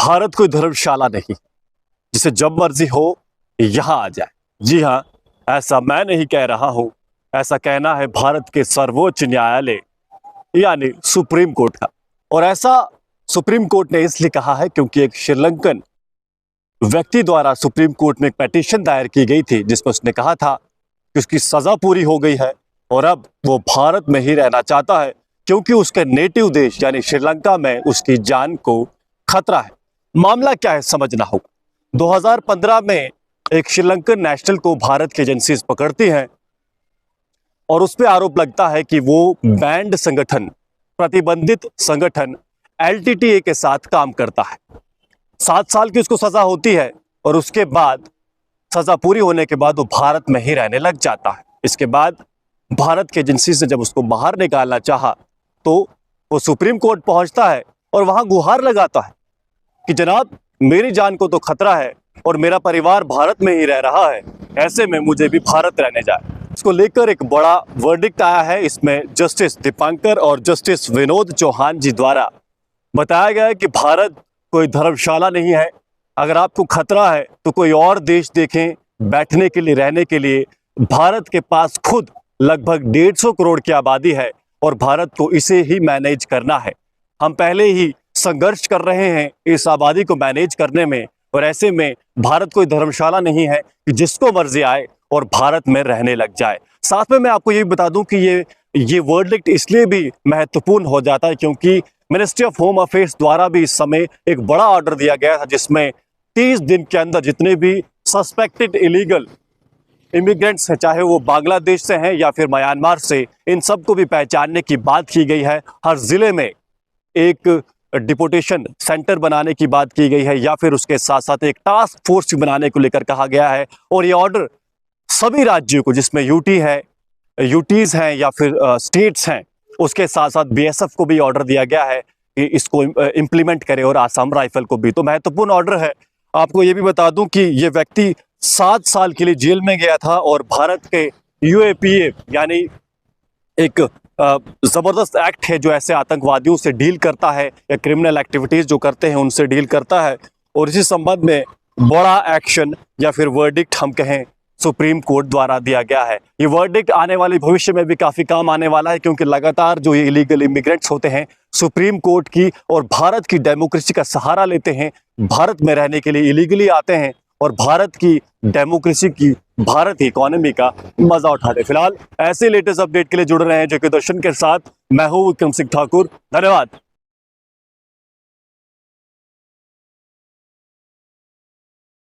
भारत कोई धर्मशाला नहीं जिसे जब मर्जी हो यहां आ जाए। जी हां, ऐसा मैं नहीं कह रहा हूं, ऐसा कहना है भारत के सर्वोच्च न्यायालय यानी सुप्रीम कोर्ट का। और ऐसा सुप्रीम कोर्ट ने इसलिए कहा है क्योंकि एक श्रीलंकन व्यक्ति द्वारा सुप्रीम कोर्ट में एक पिटीशन दायर की गई थी जिसमें उसने कहा था कि उसकी सजा पूरी हो गई है और अब वो भारत में ही रहना चाहता है क्योंकि उसके नेटिव देश यानी श्रीलंका में उसकी जान को खतरा है। मामला क्या है समझना होगा। 2015 में एक श्रीलंकन नेशनल को भारत की एजेंसीज पकड़ती हैं और उस पर आरोप लगता है कि वो बैंड संगठन, प्रतिबंधित संगठन एलटीटीई के साथ काम करता है। 7 साल की उसको सजा होती है और उसके बाद सजा पूरी होने के बाद वो भारत में ही रहने लग जाता है। इसके बाद भारत की एजेंसी से जब उसको बाहर निकालना चाहा तो वो सुप्रीम कोर्ट पहुंचता है और वहां गुहार लगाता है कि जनाब मेरी जान को तो खतरा है और मेरा परिवार भारत में ही रह रहा है, ऐसे में मुझे भी भारत रहने जाए। इसको लेकर एक बड़ा वर्डिक्ट आया है। इसमें जस्टिस दीपांकर और जस्टिस विनोद चौहान जी द्वारा बताया गया है कि भारत कोई धर्मशाला नहीं है। अगर आपको खतरा है तो कोई और देश देखें बैठने के लिए, रहने के लिए। भारत के पास खुद लगभग 150 करोड़ की आबादी है और भारत को इसे ही मैनेज करना है। हम पहले ही संघर्ष कर रहे हैं इस आबादी को मैनेज करने में और ऐसे में भारत कोई धर्मशाला नहीं है कि जिसको मर्जी आए और भारत में रहने लग जाए। साथ में मैं आपको ये भी बता दूं कि ये वर्डिक्ट इसलिए भी महत्वपूर्ण हो जाता है क्योंकि मिनिस्ट्री ऑफ होम अफेयर्स द्वारा भी इस समय एक बड़ा ऑर्डर दिया गया था जिसमें 30 दिन के अंदर जितने भी सस्पेक्टेड इलीगल इमिग्रेंट्स हैं, चाहे वो बांग्लादेश से हैं या फिर म्यांमार से, इन सबको भी पहचानने की बात की गई है। हर जिले में एक डिपोटेशन सेंटर बनाने की बात की गई है या फिर उसके साथ साथ एक टास्क फोर्स बनाने को लेकर कहा गया है। और ये ऑर्डर सभी राज्यों को, जिसमें यूटीज हैं या फिर स्टेट्स हैं, उसके साथ साथ बीएसएफ को भी ऑर्डर दिया गया है कि इसको इम्प्लीमेंट करे और आसाम राइफल को भी। तो महत्वपूर्ण ऑर्डर है। आपको ये भी बता दूं कि ये व्यक्ति 7 साल के लिए जेल में गया था और भारत के यूएपीए यानी एक जबरदस्त एक्ट है जो ऐसे आतंकवादियों से डील करता है या क्रिमिनल एक्टिविटीज जो करते हैं उनसे डील करता है। और इसी संबंध में बड़ा एक्शन या फिर वर्डिक्ट हम कहें सुप्रीम कोर्ट द्वारा दिया गया है। ये वर्डिक्ट आने वाले भविष्य में भी काफी काम आने वाला है क्योंकि लगातार जो ये इलीगल इमिग्रेंट्स होते हैं सुप्रीम कोर्ट की और भारत की डेमोक्रेसी का सहारा लेते हैं, भारत में रहने के लिए इलीगली आते हैं और भारत की डेमोक्रेसी की, भारत की इकोनॉमी का मजा उठाते। फिलहाल ऐसे लेटेस्ट अपडेट के लिए जुड़ रहे हैं जो कि दर्शन के साथ। मैं हूं विक्रम सिंह ठाकुर। धन्यवाद।